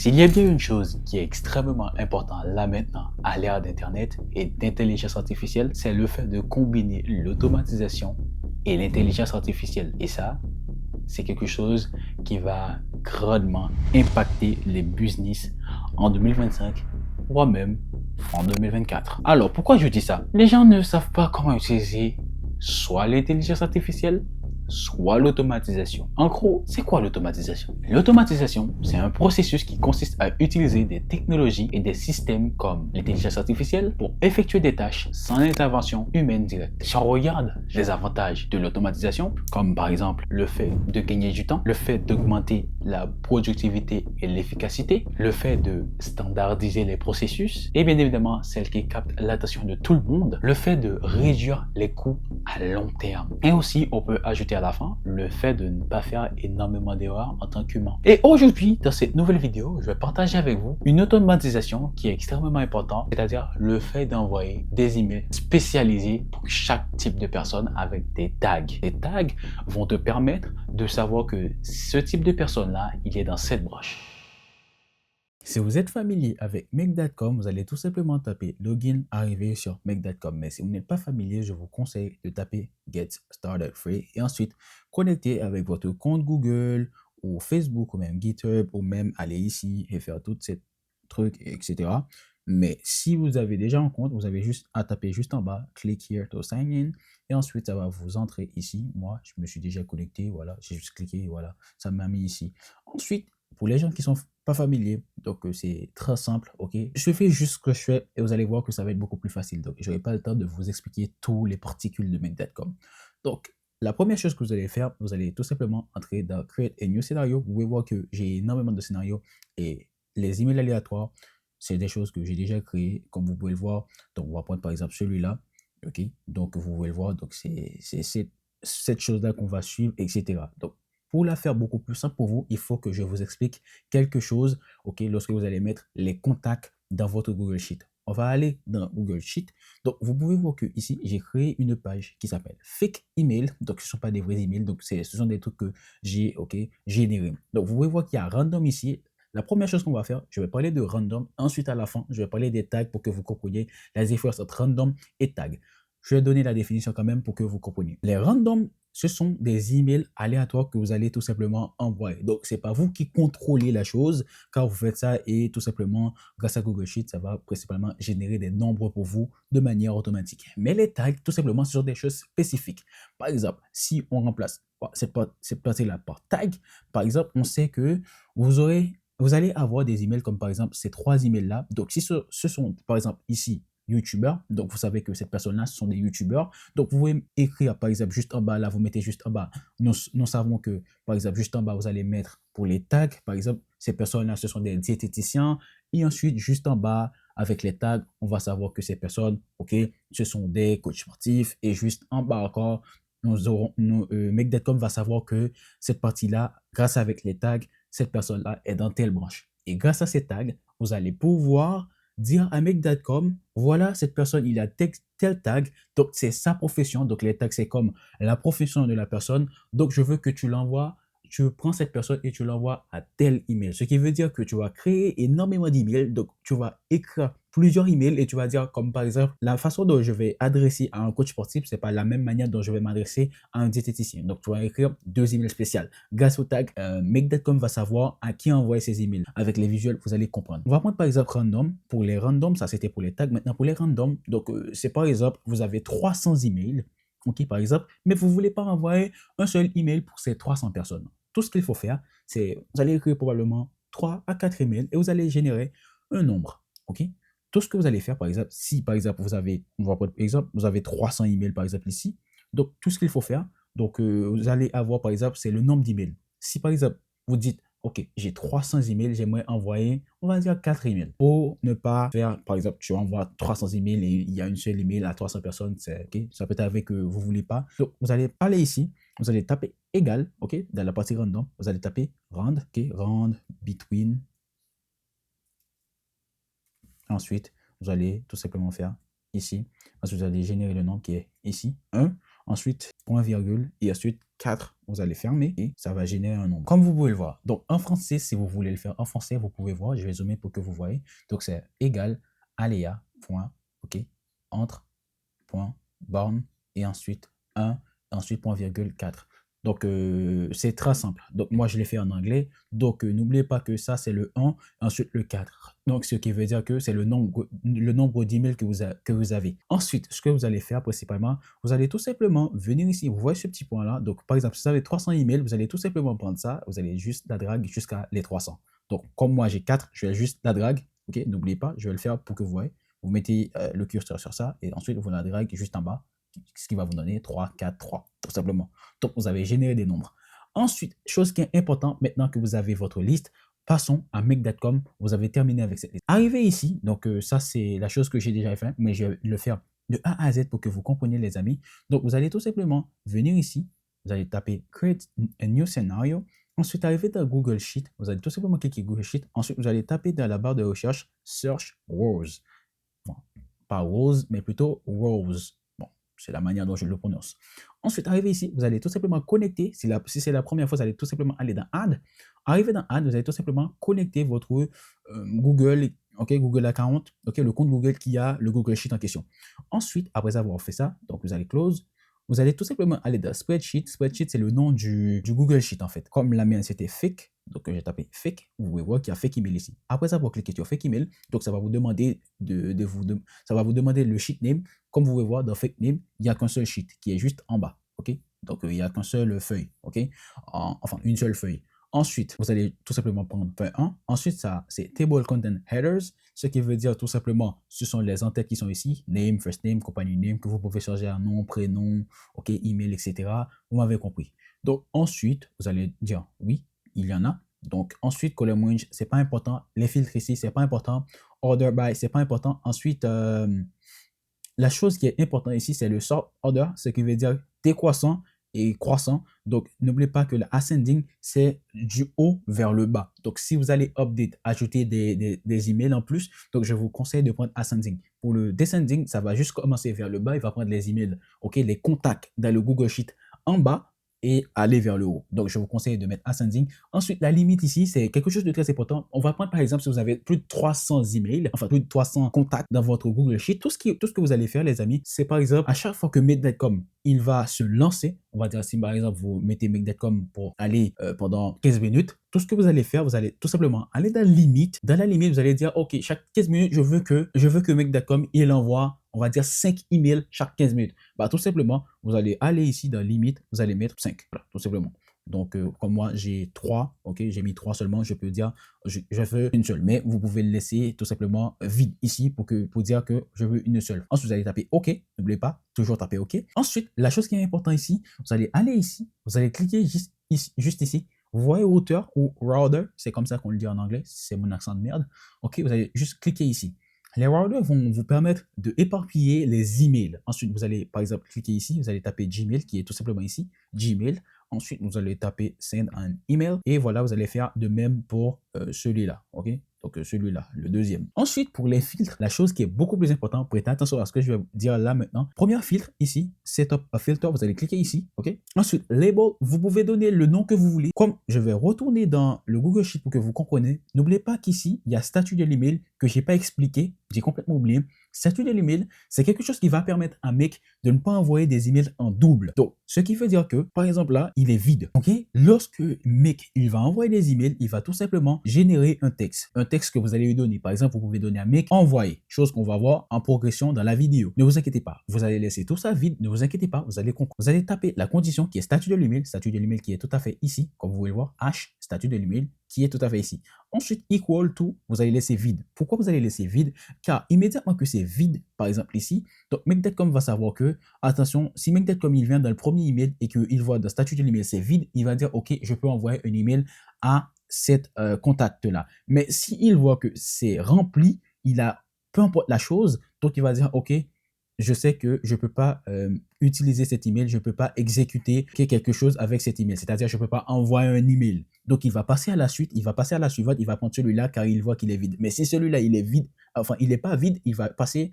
S'il y a bien une chose qui est extrêmement importante là maintenant à l'ère d'Internet et d'intelligence artificielle, c'est le fait de combiner l'automatisation et l'intelligence artificielle. Et ça, c'est quelque chose qui va grandement impacter les business en 2025, voire même en 2024. Alors, pourquoi je dis ça? Les gens ne savent pas comment utiliser soit l'intelligence artificielle, soit l'automatisation. En gros, c'est quoi l'automatisation? L'automatisation, c'est un processus qui consiste à utiliser des technologies et des systèmes comme l'intelligence artificielle pour effectuer des tâches sans intervention humaine directe. Si on regarde les avantages de l'automatisation, comme par exemple le fait de gagner du temps, le fait d'augmenter la productivité et l'efficacité, le fait de standardiser les processus et bien évidemment celle qui capte l'attention de tout le monde, le fait de réduire les coûts à long terme. Et aussi, on peut ajouter à la fin le fait de ne pas faire énormément d'erreurs en tant qu'humain. Et aujourd'hui, dans cette nouvelle vidéo, je vais partager avec vous une automatisation qui est extrêmement importante, c'est-à-dire le fait d'envoyer des emails spécialisés pour chaque type de personne avec des tags. Les tags vont te permettre de savoir que ce type de personne-là, il est dans cette branche. Si vous êtes familier avec Make.com, vous allez tout simplement taper login, arriver sur Make.com. Mais si vous n'êtes pas familier, je vous conseille de taper Get Started Free et ensuite connecter avec votre compte Google ou Facebook ou même GitHub ou même aller ici et faire tous ces trucs, etc. Mais si vous avez déjà un compte, vous avez juste à taper juste en bas, click here to sign in et ensuite ça va vous entrer ici. Moi, je me suis déjà connecté, voilà, j'ai juste cliqué, voilà, ça m'a mis ici. Ensuite, pour les gens qui sont pas familiers, donc c'est très simple, ok? Je fais juste ce que je fais et vous allez voir que ça va être beaucoup plus facile. Donc, je n'aurai pas le temps de vous expliquer tous les particules de Make.com. Donc, la première chose que vous allez faire, vous allez tout simplement entrer dans Create a New Scenario. Vous pouvez voir que j'ai énormément de scénarios et les emails aléatoires, c'est des choses que j'ai déjà créées, comme vous pouvez le voir. Donc, on va prendre par exemple celui-là, ok? Donc, vous pouvez le voir, donc c'est cette chose-là qu'on va suivre, etc. Donc, pour la faire beaucoup plus simple pour vous, il faut que je vous explique quelque chose, ok, lorsque vous allez mettre les contacts dans votre Google Sheet. On va aller dans Google Sheet. Donc, vous pouvez voir que ici, j'ai créé une page qui s'appelle Fake Email. Donc, ce ne sont pas des vrais emails. Donc, ce sont des trucs que j'ai, ok, générés. Donc, vous pouvez voir qu'il y a random ici. La première chose qu'on va faire, je vais parler de random. Ensuite, à la fin, je vais parler des tags pour que vous compreniez la différence entre random et tag. Je vais donner la définition quand même pour que vous compreniez. Les random, ce sont des emails aléatoires que vous allez tout simplement envoyer. Donc, ce n'est pas vous qui contrôlez la chose quand vous faites ça et tout simplement, grâce à Google Sheet, ça va principalement générer des nombres pour vous de manière automatique. Mais les tags, tout simplement, ce sont des choses spécifiques. Par exemple, si on remplace cette partie-là par tag, par exemple, on sait que vous allez avoir des emails comme par exemple ces trois emails-là. Donc, si ce sont, par exemple, ici, YouTubeurs, donc vous savez que cette personne-là, ce sont des YouTubeurs. Donc, vous pouvez écrire, par exemple, juste en bas, là, vous mettez juste en bas. Nous savons que, par exemple, juste en bas, vous allez mettre pour les tags, par exemple, ces personnes-là, ce sont des diététiciens. Et ensuite, juste en bas, avec les tags, on va savoir que ces personnes, OK, ce sont des coachs sportifs. Et juste en bas encore, Make.com va savoir que cette partie-là, grâce avec les tags, cette personne-là est dans telle branche. Et grâce à ces tags, vous allez pouvoir dire à Make.com, voilà, cette personne, il a tel tag, donc c'est sa profession. Donc les tags, c'est comme la profession de la personne. Donc je veux que tu l'envoies, tu prends cette personne et tu l'envoies à tel email. Ce qui veut dire que tu vas créer énormément d'emails. Donc tu vas écrire plusieurs emails et tu vas dire, comme par exemple, la façon dont je vais adresser à un coach sportif, c'est pas la même manière dont je vais m'adresser à un diététicien. Donc tu vas écrire deux emails spéciaux. Grâce au tag, Make.com va savoir à qui envoyer ces emails. Avec les visuels, vous allez comprendre. On va prendre par exemple random. Pour les random, ça c'était pour les tags. Maintenant pour les random, donc c'est par exemple, vous avez 300 emails, ok, par exemple, mais vous ne voulez pas envoyer un seul email pour ces 300 personnes. Tout ce qu'il faut faire, c'est vous allez écrire probablement 3 à 4 emails et vous allez générer un nombre, ok. Tout ce que vous allez faire, par exemple, si par exemple vous avez, on va prendre par exemple, vous avez 300 emails par exemple ici, donc tout ce qu'il faut faire, donc vous allez avoir par exemple, c'est le nombre d'emails. Si par exemple, vous dites, ok, j'ai 300 emails, j'aimerais envoyer, on va dire 4 emails. Pour ne pas faire, par exemple, tu envoies 300 emails et il y a une seule email à 300 personnes, c'est ok, ça peut être que vous ne voulez pas. Donc vous allez aller ici, vous allez taper égal, ok, dans la partie random, vous allez taper rand, ok, rand between. Ensuite, vous allez tout simplement faire ici. Ensuite, vous allez générer le nombre qui est ici, 1. ensuite point virgule et ensuite 4, vous allez fermer et ça va générer un nombre. Comme vous pouvez le voir, donc en français, si vous voulez le faire en français, vous pouvez voir, je vais zoomer pour que vous voyez. Donc c'est égal aléa, point, ok, entre, point, borne et ensuite 1, ensuite point virgule 4. Donc, c'est très simple. Donc, moi, je l'ai fait en anglais. Donc, n'oubliez pas que ça, c'est le 1, ensuite le 4. Donc, ce qui veut dire que c'est le nombre d'emails que vous avez. Ensuite, ce que vous allez faire principalement, vous allez tout simplement venir ici. Vous voyez ce petit point-là. Donc, par exemple, si vous avez 300 emails, vous allez tout simplement prendre ça. Vous allez juste la drag jusqu'à les 300. Donc, comme moi, j'ai 4, je vais juste la drag. OK, n'oubliez pas, je vais le faire pour que vous voyez. Vous mettez le curseur sur ça et ensuite, vous la drag juste en bas, ce qui va vous donner 3, 4, 3, tout simplement. Donc, vous avez généré des nombres. Ensuite, chose qui est importante, maintenant que vous avez votre liste, passons à make.com. Vous avez terminé avec cette liste. Arrivez ici, donc ça, c'est la chose que j'ai déjà fait, mais je vais le faire de A à Z pour que vous compreniez, les amis. Donc, vous allez tout simplement venir ici, vous allez taper Create a new scenario. Ensuite, arrivez dans Google Sheet, vous allez tout simplement cliquer Google Sheet. Ensuite, vous allez taper dans la barre de recherche Search Rows. Bon, pas Rose, mais plutôt Rose. Bon, c'est la manière dont je le prononce. Ensuite, arrivez ici, vous allez tout simplement connecter. Si c'est la première fois, vous allez tout simplement aller dans Add. Arrivez dans Add, vous allez tout simplement connecter votre Google, ok, Google Account, ok, le compte Google qui a le Google Sheet en question. Ensuite, après avoir fait ça, donc vous allez Close. Vous allez tout simplement aller dans Spreadsheet. Spreadsheet, c'est le nom du Google Sheet en fait. Comme la mienne, c'était Fake. Donc, j'ai tapé Fake. Vous pouvez voir qu'il y a Fake Email ici. Après avoir cliqué sur Fake Email, donc ça va vous demander ça va vous demander le sheet name. Comme vous pouvez voir dans Fake Name, il n'y a qu'un seul sheet qui est juste en bas. Ok. Donc, il n'y a qu'un seul feuille. Ok. Enfin, une seule feuille. Ensuite, vous allez tout simplement prendre feuille 1. Ensuite, ça, c'est Table Content Headers, ce qui veut dire tout simplement, ce sont les en-têtes qui sont ici, name, first name, company name, que vous pouvez changer à nom, prénom, ok, email, etc. Vous m'avez compris. Donc, ensuite, vous allez dire oui, il y en a. Donc, ensuite, column range, c'est pas important. Les filtres ici, c'est pas important. Order by, c'est pas important. Ensuite, la chose qui est importante ici, c'est le sort order, ce qui veut dire décroissant et croissant. Donc, n'oubliez pas que le ascending, c'est du haut vers le bas. Donc, si vous allez update, ajouter des emails en plus, donc je vous conseille de prendre ascending. Pour le descending, ça va juste commencer vers le bas. Il va prendre les emails, ok, les contacts dans le Google Sheet en bas et aller vers le haut. Donc, je vous conseille de mettre ascending. Ensuite, la limite ici, c'est quelque chose de très important. On va prendre par exemple si vous avez plus de 300 emails, enfin plus de 300 contacts dans votre Google Sheet. Tout ce que vous allez faire, les amis, c'est par exemple à chaque fois que make.com il va se lancer, on va dire si par exemple vous mettez make.com pour aller pendant 15 minutes, tout ce que vous allez faire, vous allez tout simplement aller dans la limite. Dans la limite, vous allez dire, OK, chaque 15 minutes, je veux que make.com il envoie, on va dire 5 emails chaque 15 minutes. Bah, tout simplement, vous allez aller ici dans limite, vous allez mettre 5. Voilà, tout simplement. Donc, comme moi, j'ai 3, ok, j'ai mis 3 seulement, je peux dire, je veux une seule. Mais vous pouvez le laisser tout simplement vide ici pour dire que je veux une seule. Ensuite, vous allez taper OK, n'oubliez pas, toujours taper OK. Ensuite, la chose qui est importante ici, vous allez aller ici, vous allez cliquer juste ici. Vous voyez hauteur ou router, c'est comme ça qu'on le dit en anglais, c'est mon accent de merde. Ok, vous allez juste cliquer ici. Les routers vont vous permettre de éparpiller les emails. Ensuite, vous allez par exemple cliquer ici, vous allez taper Gmail qui est tout simplement ici, Gmail. Ensuite, vous allez taper Send an email et voilà, vous allez faire de même pour celui-là. Ok, donc celui-là, le deuxième. Ensuite, pour les filtres, la chose qui est beaucoup plus importante, prêtez attention à ce que je vais dire là maintenant. Premier filtre ici, Setup a filter, vous allez cliquer ici. Ok. Ensuite, Label, vous pouvez donner le nom que vous voulez. Comme je vais retourner dans le Google Sheet pour que vous compreniez, n'oubliez pas qu'ici, il y a statut de l'email que je n'ai pas expliqué, j'ai complètement oublié. Statut de l'email, c'est quelque chose qui va permettre à Make de ne pas envoyer des emails en double. Donc, ce qui veut dire que, par exemple là, il est vide. Ok. Lorsque Make, il va envoyer des emails, il va tout simplement générer un texte que vous allez lui donner. Par exemple, vous pouvez donner à Make envoyer, chose qu'on va voir en progression dans la vidéo. Ne vous inquiétez pas, vous allez laisser tout ça vide, ne vous inquiétez pas, vous allez taper la condition qui est statut de l'email qui est tout à fait ici, comme vous pouvez le voir, H, statut de l'email qui est tout à fait ici. Ensuite, equal to, vous allez laisser vide. Pourquoi vous allez laisser vide? Car immédiatement que c'est vide, par exemple ici, donc make.com va savoir que, attention, si make.com il vient dans le premier email et qu'il voit dans statut de l'email c'est vide, il va dire, OK, je peux envoyer un email à cet contact-là. Mais s'il voit que c'est rempli, il a, peu importe la chose, donc il va dire, OK, je sais que je ne peux pas utiliser cet email, je ne peux pas exécuter quelque chose avec cet email. C'est-à-dire, je ne peux pas envoyer un email. Donc, il va passer à la suite, il va passer à la suivante, il va prendre celui-là car il voit qu'il est vide. Mais si celui-là, il est vide enfin, il n'est pas vide, il va passer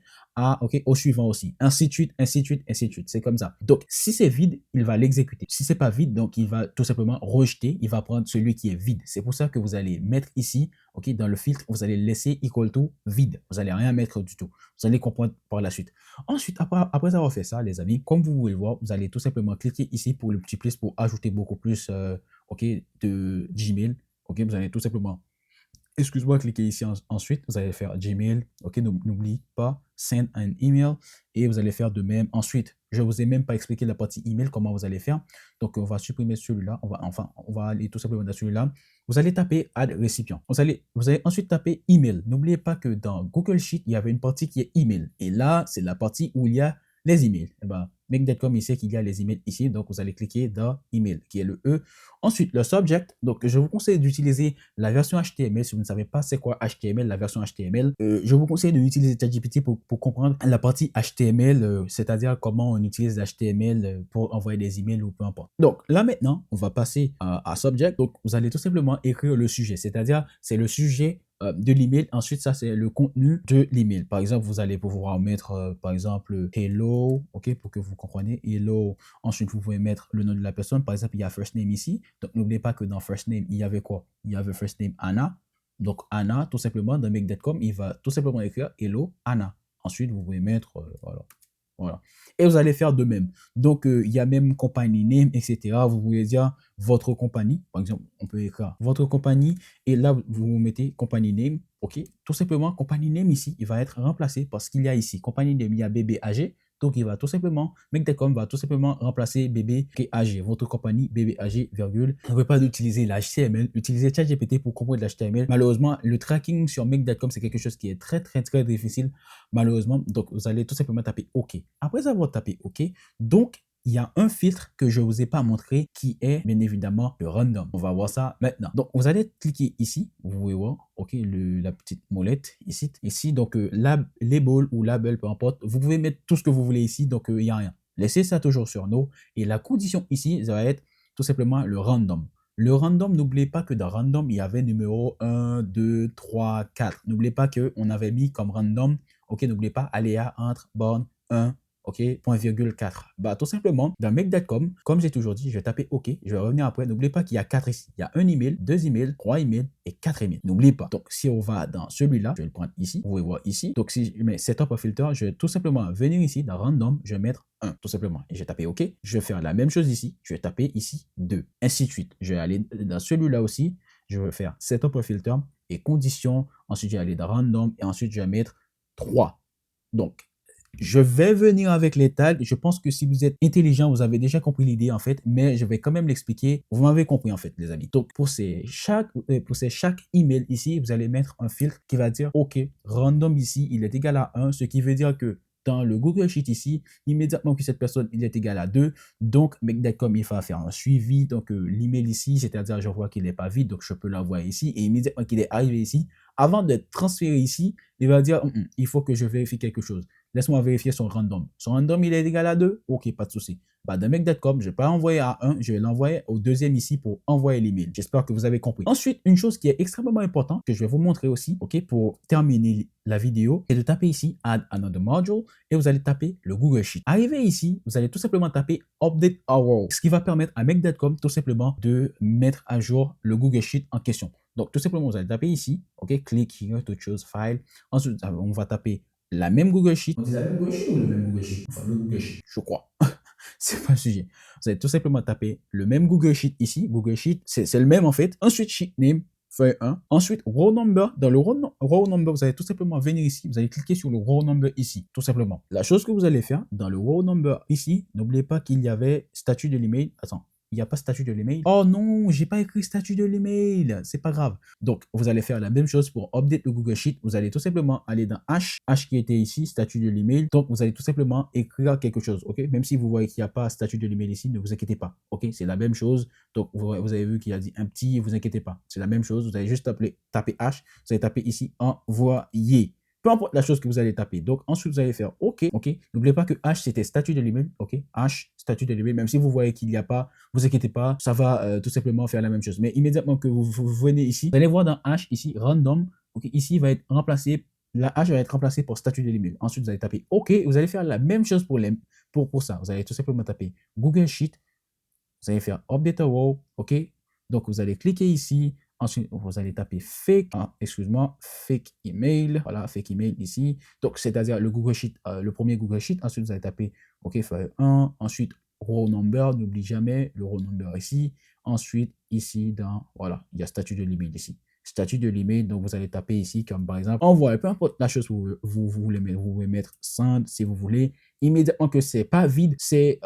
au suivant aussi. Ainsi de suite, ainsi de suite, ainsi de suite. C'est comme ça. Donc, si c'est vide, il va l'exécuter. Si c'est pas vide, donc il va tout simplement rejeter, il va prendre celui qui est vide. C'est pour ça que vous allez mettre ici, ok, dans le filtre, vous allez laisser equal to vide. Vous allez rien mettre du tout. Vous allez comprendre par la suite. Ensuite, après avoir fait ça, les amis, comme vous pouvez le voir, vous allez tout simplement cliquer ici pour le petit plus pour ajouter beaucoup plus, ok, de Gmail. Ok, vous allez tout simplement, excuse-moi, cliquez ici ensuite, vous allez faire Gmail, ok, n'oubliez pas, send an email, et vous allez faire de même. Ensuite, je ne vous ai même pas expliqué la partie email, comment vous allez faire. Donc, on va supprimer celui-là, on va aller tout simplement dans celui-là. Vous allez taper add récipient. Vous allez ensuite taper email. N'oubliez pas que dans Google Sheet, il y avait une partie qui est email. Et là, c'est la partie où il y a les emails. Eh ben, Make.com, il sait qu'il y a les emails ici, donc vous allez cliquer dans email, qui est le E. Ensuite, le subject, donc je vous conseille d'utiliser la version HTML. Si vous ne savez pas c'est quoi HTML, la version HTML, je vous conseille d'utiliser ChatGPT pour comprendre la partie HTML, c'est-à-dire comment on utilise l'HTML pour envoyer des emails ou peu importe. Donc là maintenant, on va passer à subject. Donc vous allez tout simplement écrire le sujet, c'est-à-dire c'est le sujet de l'email. Ensuite, ça, c'est le contenu de l'email. Par exemple, vous allez pouvoir mettre, par exemple, hello, ok, pour que vous compreniez, hello. Ensuite, vous pouvez mettre le nom de la personne. Par exemple, il y a first name ici. Donc, n'oubliez pas que dans first name, il y avait quoi? Il y avait first name Anna. Donc, Anna, tout simplement, dans make.com, il va tout simplement écrire hello Anna. Ensuite, vous pouvez mettre, voilà. Voilà. Et vous allez faire de même. Donc, il y a même company name, etc. Vous pouvez dire votre compagnie. Par exemple, on peut écrire votre compagnie. Et là, vous mettez company name. OK. Tout simplement, company name ici, il va être remplacé parce qu'il y a ici company name, il y a bébé âgé. Donc, il va tout simplement, make.com va tout simplement remplacer bébé âgé, votre compagnie bébé âgé, virgule. Ne pouvez pas d'utiliser l'HTML, utilisez ChatGPT pour comprendre l'HTML. Malheureusement, le tracking sur make.com, c'est quelque chose qui est très, très, très difficile, malheureusement. Donc, vous allez tout simplement taper OK. Après avoir tapé OK, donc, il y a un filtre que je ne vous ai pas montré qui est bien évidemment le random. On va voir ça maintenant. Donc, vous allez cliquer ici. Vous pouvez voir, OK, la petite molette ici. Ici, donc, label ou label, peu importe. Vous pouvez mettre tout ce que vous voulez ici. Donc, il n'y a rien. Laissez ça toujours sur no. Et la condition ici, ça va être tout simplement le random. Le random, n'oubliez pas que dans random, il y avait numéro 1, 2, 3, 4. N'oubliez pas qu'on avait mis comme random, OK, n'oubliez pas, aléa entre borne 1, OK, point virgule 4. Bah, tout simplement, dans make.com, comme j'ai toujours dit, je vais taper OK. Je vais revenir après. N'oubliez pas qu'il y a 4 ici. Il y a un email, 2 emails, 3 emails et 4 emails. N'oubliez pas. Donc, si on va dans celui-là, je vais le prendre ici. Vous pouvez voir ici. Donc, si je mets setup a filter, je vais tout simplement venir ici dans random. Je vais mettre 1, tout simplement. Et je vais taper OK. Je vais faire la même chose ici. Je vais taper ici 2. Ainsi de suite. Je vais aller dans celui-là aussi. Je vais faire setup a filter et conditions. Ensuite, je vais aller dans random et ensuite, je vais mettre 3. Donc, je vais venir avec les tags. Je pense que si vous êtes intelligent, vous avez déjà compris l'idée en fait, mais je vais quand même l'expliquer. Vous m'avez compris en fait, les amis. Donc, pour chaque email ici, vous allez mettre un filtre qui va dire, OK, random ici, il est égal à 1, ce qui veut dire que dans le Google Sheet ici, immédiatement que cette personne il est égal à 2, donc make.com il va faire un suivi. Donc, l'email ici, c'est-à-dire je vois qu'il n'est pas vide, donc je peux l'envoyer ici. Et immédiatement qu'il est arrivé ici, avant de transférer ici, il va dire, il faut que je vérifie quelque chose. Laisse-moi vérifier son random. Son random, il est égal à 2? OK, pas de souci. Bah, dans make.com, je ne vais pas l'envoyer à 1, je vais l'envoyer au deuxième ici pour envoyer l'email. J'espère que vous avez compris. Ensuite, une chose qui est extrêmement importante, que je vais vous montrer aussi, OK, pour terminer la vidéo, c'est de taper ici Add Another Module et vous allez taper le Google Sheet. Arrivé ici, vous allez tout simplement taper Update Our, ce qui va permettre à make.com tout simplement de mettre à jour le Google Sheet en question. Donc, tout simplement, vous allez taper ici, OK, click here to choose file. Ensuite, on va taper la même Google Sheet. On dit la même Google Sheet ou le même Google Sheet? Enfin, le Google Sheet, je crois. C'est pas un sujet. Vous allez tout simplement taper le même Google Sheet ici. Google Sheet, c'est le même en fait. Ensuite, Sheet Name, feuille 1. Ensuite, Row Number. Dans le row Number, vous allez tout simplement venir ici. Vous allez cliquer sur le Row Number ici, tout simplement. La chose que vous allez faire, dans le Row Number ici, n'oubliez pas qu'il y avait statut de l'email. Attends. Il n'y a pas statut de l'email. Oh non, j'ai pas écrit statut de l'email. C'est pas grave. Donc, vous allez faire la même chose pour update le Google Sheet. Vous allez tout simplement aller dans H qui était ici, statut de l'email. Donc, vous allez tout simplement écrire quelque chose. OK? Même si vous voyez qu'il n'y a pas statut de l'email ici, ne vous inquiétez pas. OK? C'est la même chose. Donc, vous avez vu qu'il a dit un petit, ne vous inquiétez pas. C'est la même chose. Vous allez juste taper H. Vous allez taper ici envoyer. Peu importe la chose que vous allez taper. Donc, ensuite, vous allez faire OK. OK. N'oubliez pas que H, c'était statut de l'email. OK. H, statut de l'email. Même si vous voyez qu'il n'y a pas, vous inquiétez pas, ça va tout simplement faire la même chose. Mais immédiatement que vous venez ici, vous allez voir dans H, ici, random. OK. Ici, il va être remplacé La H va être remplacée par statut de l'email. Ensuite, vous allez taper OK. Vous allez faire la même chose pour ça. Vous allez tout simplement taper Google Sheet. Vous allez faire Update a Row. OK. Donc, vous allez cliquer ici. Ensuite, vous allez taper fake, excuse-moi, fake email. Voilà, fake email ici. Donc, c'est-à-dire le Google Sheet, le premier Google Sheet. Ensuite, vous allez taper OK, file 1. Ensuite, row number. N'oublie jamais le row number ici. Ensuite, ici, voilà, il y a statut de l'email ici. Statut de l'email, donc vous allez taper ici, comme par exemple, envoyer, peu importe la chose que vous voulez mettre, vous pouvez mettre send si vous voulez. Immédiatement que c'est pas vide, c'est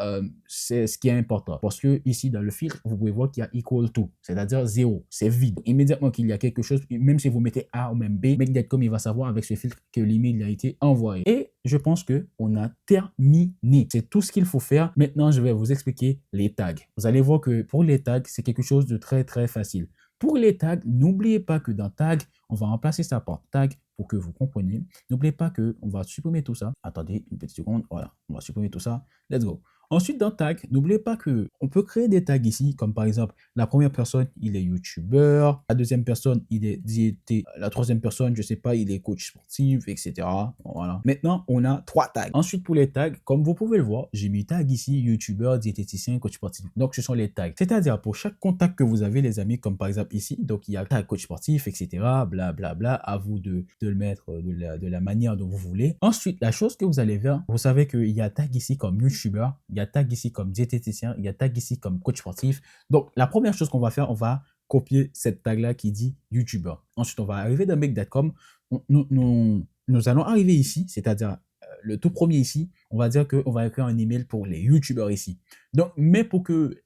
ce qui est important. Parce que ici, dans le filtre, vous pouvez voir qu'il y a equal to, c'est-à-dire 0, c'est vide. Immédiatement qu'il y a quelque chose, même si vous mettez A ou même B, Make.com, il va savoir avec ce filtre que l'email a été envoyé. Et je pense qu'on a terminé. C'est tout ce qu'il faut faire. Maintenant, je vais vous expliquer les tags. Vous allez voir que pour les tags, c'est quelque chose de très, très facile. Pour les tags, n'oubliez pas que dans tag, on va remplacer ça par tag pour que vous compreniez. N'oubliez pas qu'on va supprimer tout ça. Attendez une petite seconde. Voilà, on va supprimer tout ça. Let's go. Ensuite, dans tag, n'oubliez pas qu'on peut créer des tags ici, comme par exemple, la première personne, il est youtubeur. La deuxième personne, il est diété. La troisième personne, je sais pas, il est coach sportif, etc. Voilà. Maintenant, on a 3 tags. Ensuite, pour les tags, comme vous pouvez le voir, j'ai mis tag ici, youtubeur, diététicien, coach sportif. Donc, ce sont les tags. C'est-à-dire, pour chaque contact que vous avez, les amis, comme par exemple ici, donc il y a tag coach sportif, etc. Blablabla. À vous de le mettre de la manière dont vous voulez. Ensuite, la chose que vous allez faire, vous savez qu'il y a tag ici comme youtubeur, il y a tag ici comme diététicien, il y a tag ici comme coach sportif. Donc, la première chose qu'on va faire, on va copier cette tag-là qui dit youtubeur. Ensuite, on va arriver dans Make.com. Nous allons arriver ici, c'est-à-dire le tout premier ici, on va dire qu'on va écrire un email pour les youtubeurs ici. Donc, mais pour que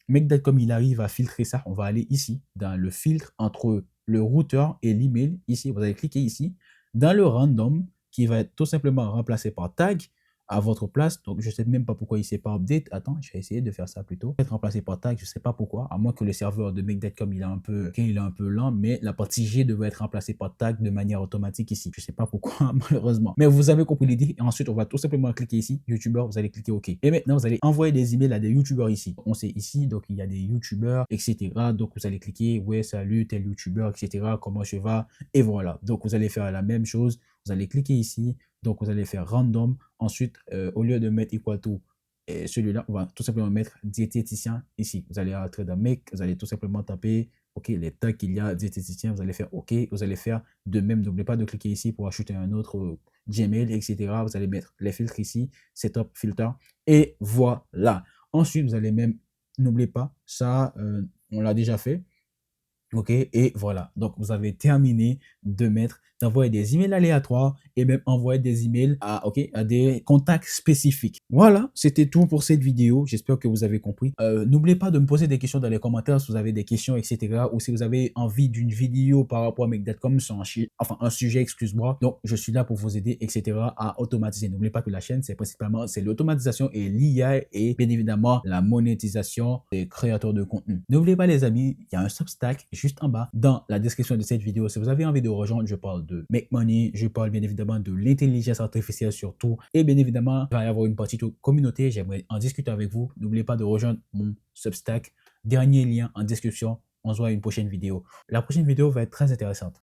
Make.com il arrive à filtrer ça, on va aller ici, dans le filtre entre le routeur et l'email. Ici, vous allez cliquer ici, dans le random, qui va être tout simplement remplacé par tag à votre place. Donc, je ne sais même pas pourquoi il ne s'est pas update. Attends, je vais essayer de faire ça plutôt. Être remplacé par tag, je ne sais pas pourquoi, à moins que le serveur de Make.com il est un peu lent, mais la partie G devrait être remplacée par tag de manière automatique ici. Je ne sais pas pourquoi, malheureusement. Mais vous avez compris l'idée. Et ensuite, on va tout simplement cliquer ici, YouTuber, vous allez cliquer OK. Et maintenant, vous allez envoyer des emails à des YouTubeurs ici. On sait ici, donc il y a des YouTubeurs, etc. Donc, vous allez cliquer, ouais, salut, tel YouTubeur, etc. Comment je vais? Et voilà. Donc, vous allez faire la même chose. Vous allez cliquer ici. Donc, vous allez faire random. Ensuite, au lieu de mettre equal to celui-là, on va tout simplement mettre diététicien ici. Vous allez entrer dans Make, vous allez tout simplement taper OK, les tags qu'il y a, diététicien, vous allez faire OK. Vous allez faire de même. N'oubliez pas de cliquer ici pour ajouter un autre Gmail, etc. Vous allez mettre les filtres ici, setup filter. Et voilà. Ensuite, vous allez même, n'oubliez pas, ça, on l'a déjà fait. OK, et voilà. Donc, vous avez terminé d'envoyer des emails aléatoires et même envoyer des emails à des contacts spécifiques. Voilà, c'était tout pour cette vidéo. J'espère que vous avez compris. N'oubliez pas de me poser des questions dans les commentaires si vous avez des questions, etc. Ou si vous avez envie d'une vidéo par rapport à Make.com sur un sujet, excuse-moi. Donc, je suis là pour vous aider, etc. à automatiser. N'oubliez pas que la chaîne, c'est principalement l'automatisation et l'IA et bien évidemment la monétisation des créateurs de contenu. N'oubliez pas les amis, il y a un Substack juste en bas dans la description de cette vidéo. Si vous avez envie de rejoindre, je parle de Make Money, je parle bien évidemment de l'intelligence artificielle surtout. Et bien évidemment, il va y avoir une partie communauté. J'aimerais en discuter avec vous. N'oubliez pas de rejoindre mon Substack. Dernier lien en description. On se voit à une prochaine vidéo. La prochaine vidéo va être très intéressante.